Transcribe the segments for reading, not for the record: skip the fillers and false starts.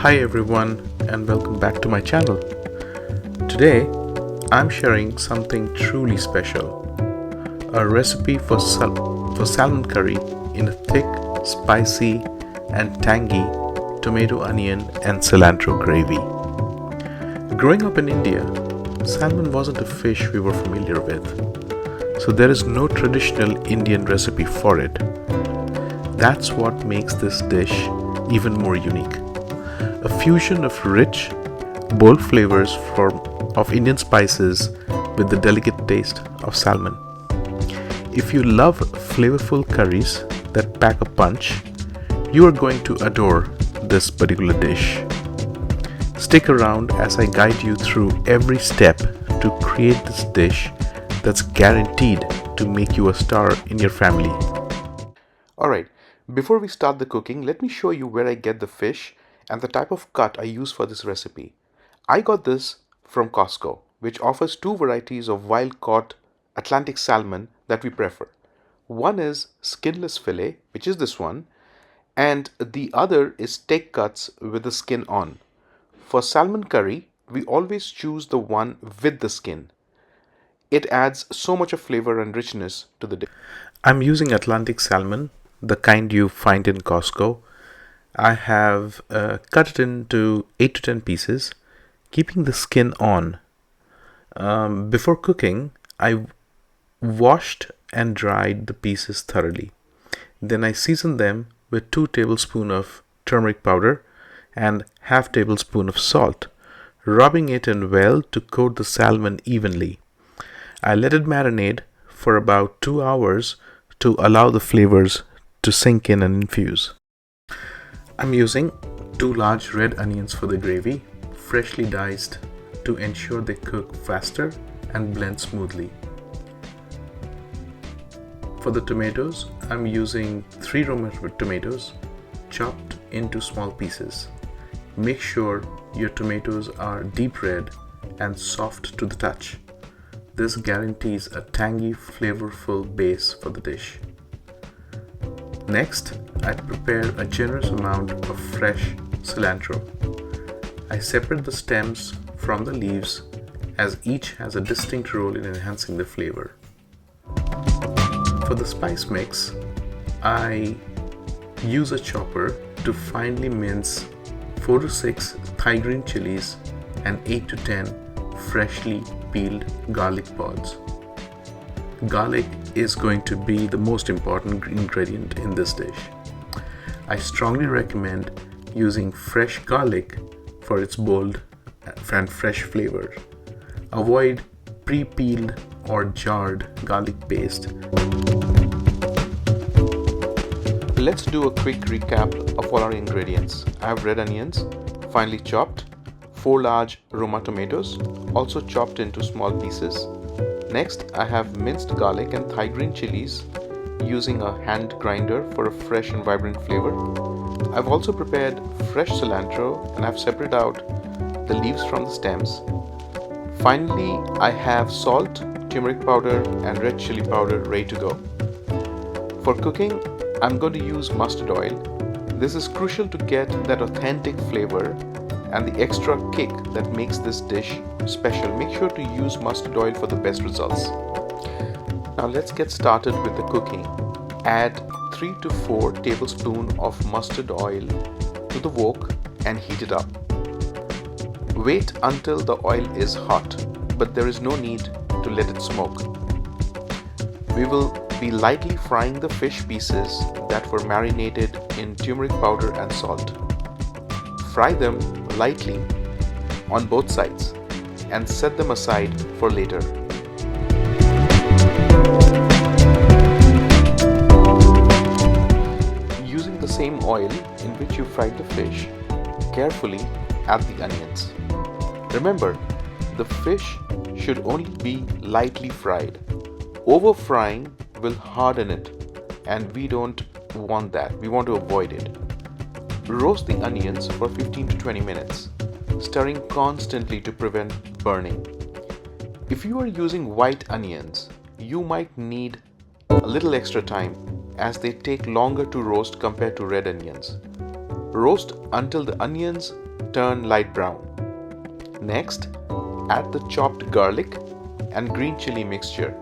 Hi everyone and welcome back to my channel. Today I'm sharing something truly special. A recipe for salmon curry in a thick, spicy and tangy tomato, onion and cilantro gravy. Growing up in India, salmon wasn't a fish we were familiar with, so there is no traditional Indian recipe for it. That's what makes this dish even more unique. A fusion of rich, bold flavors of Indian spices with the delicate taste of salmon. If you love flavorful curries that pack a punch, you are going to adore this particular dish. Stick around as I guide you through every step to create this dish that's guaranteed to make you a star in your family. Alright, before we start the cooking, let me show you where I get the fish and the type of cut I use for this recipe. I got this from Costco, which offers two varieties of wild-caught Atlantic salmon that we prefer. One is skinless fillet, which is this one, and the other is steak cuts with the skin on. For salmon curry, we always choose the one with the skin. It adds so much of flavor and richness to the dish. I'm using Atlantic salmon, the kind you find in Costco. I have cut it into 8 to 10 pieces, keeping the skin on. Before cooking, I washed and dried the pieces thoroughly. Then I seasoned them with 2 tablespoons of turmeric powder and half tablespoon of salt, rubbing it in well to coat the salmon evenly. I let it marinate for about 2 hours to allow the flavors to sink in and infuse. I'm using 2 large red onions for the gravy, freshly diced to ensure they cook faster and blend smoothly. For the tomatoes, I'm using 3 Roma tomatoes chopped into small pieces. Make sure your tomatoes are deep red and soft to the touch. This guarantees a tangy, flavorful base for the dish. Next, I prepare a generous amount of fresh cilantro. I separate the stems from the leaves as each has a distinct role in enhancing the flavor. For the spice mix, I use a chopper to finely mince 4 to 6 Thai green chilies and 8 to 10 freshly peeled garlic pods. Garlic is going to be the most important ingredient in this dish. I strongly recommend using fresh garlic for its bold and fresh flavor. Avoid pre-peeled or jarred garlic paste. Let's do a quick recap of all our ingredients. I have red onions, finely chopped, 4 large Roma tomatoes, also chopped into small pieces. Next, I have minced garlic and Thai green chilies using a hand grinder for a fresh and vibrant flavor. I've also prepared fresh cilantro and I've separated out the leaves from the stems. Finally, I have salt, turmeric powder and red chili powder ready to go. For cooking, I'm going to use mustard oil. This is crucial to get that authentic flavor and the extra kick that makes this dish special. Make sure to use mustard oil for the best results. Now let's get started with the cooking. Add 3 to 4 tablespoons of mustard oil to the wok and heat it up. Wait until the oil is hot, but there is no need to let it smoke. We will be lightly frying the fish pieces that were marinated in turmeric powder and salt. Fry them lightly on both sides and set them aside for later. Using the same oil in which you fried the fish, carefully add the onions. Remember, the fish should only be lightly fried. Over frying will harden it, and we don't want that. We want to avoid it. Roast the onions for 15 to 20 minutes, stirring constantly to prevent burning. If you are using white onions, you might need a little extra time as they take longer to roast compared to red onions. Roast until the onions turn light brown. Next, add the chopped garlic and green chili mixture.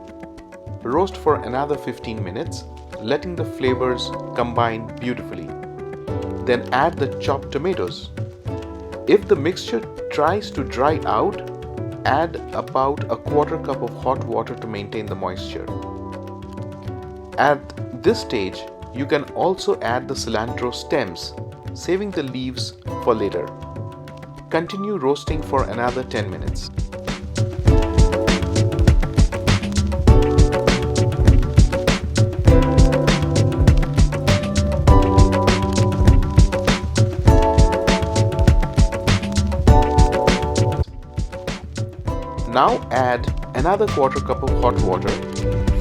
Roast for another 15 minutes, letting the flavors combine beautifully. Then add the chopped tomatoes. If the mixture tries to dry out, add about a quarter cup of hot water to maintain the moisture. At this stage, you can also add the cilantro stems, saving the leaves for later. Continue roasting for another 10 minutes. Now add another quarter cup of hot water,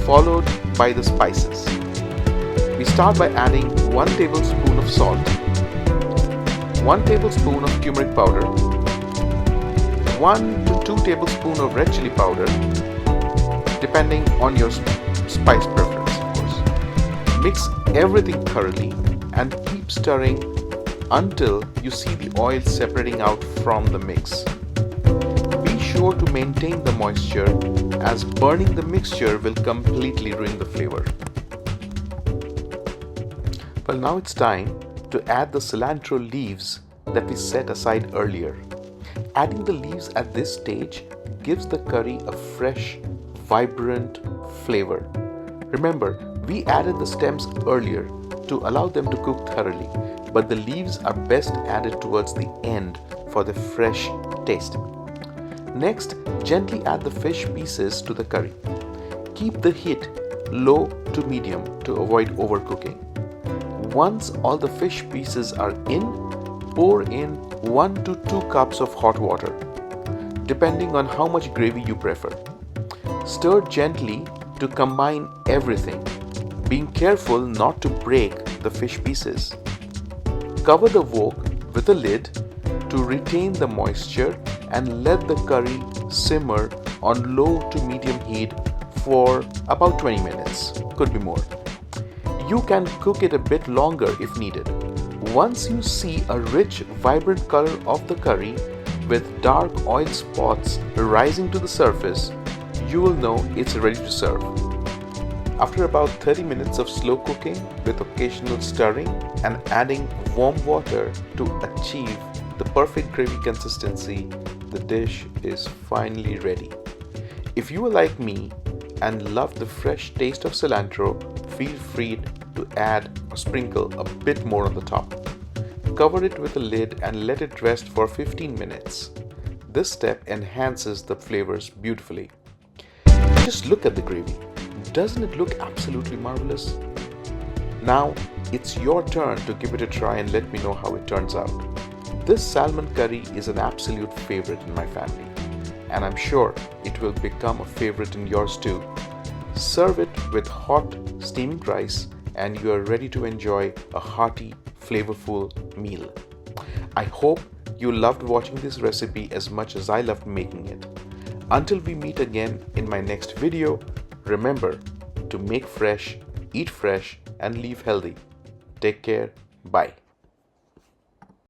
followed by the spices. We start by adding 1 tablespoon of salt, 1 tablespoon of turmeric powder, 1 to 2 tablespoons of red chili powder, depending on your spice preference, of course. Mix everything thoroughly and keep stirring until you see the oil separating out from the mix. Be sure to maintain the moisture, as burning the mixture will completely ruin the flavor. Well, now it's time to add the cilantro leaves that we set aside earlier. Adding the leaves at this stage gives the curry a fresh, vibrant flavor. Remember, we added the stems earlier to allow them to cook thoroughly, but the leaves are best added towards the end for the fresh taste. Next, gently add the fish pieces to the curry. Keep the heat low to medium to avoid overcooking. Once all the fish pieces are in, pour in 1 to 2 cups of hot water, depending on how much gravy you prefer. Stir gently to combine everything, being careful not to break the fish pieces. Cover the wok with a lid to retain the moisture and let the curry simmer on low to medium heat for about 20 minutes, could be more. You can cook it a bit longer if needed. Once you see a rich, vibrant color of the curry with dark oil spots rising to the surface, you will know it's ready to serve. After about 30 minutes of slow cooking with occasional stirring and adding warm water to achieve the perfect gravy consistency, the dish is finally ready. If you are like me and love the fresh taste of cilantro, feel free to add or sprinkle a bit more on the top. Cover it with a lid and let it rest for 15 minutes. This step enhances the flavors beautifully. Just look at the gravy. Doesn't it look absolutely marvelous? Now it's your turn to give it a try and let me know how it turns out. This salmon curry is an absolute favorite in my family, and I'm sure it will become a favorite in yours too. Serve it with hot steaming rice and you are ready to enjoy a hearty, flavorful meal. I hope you loved watching this recipe as much as I loved making it. Until we meet again in my next video, remember to make fresh, eat fresh, and live healthy. Take care. Bye.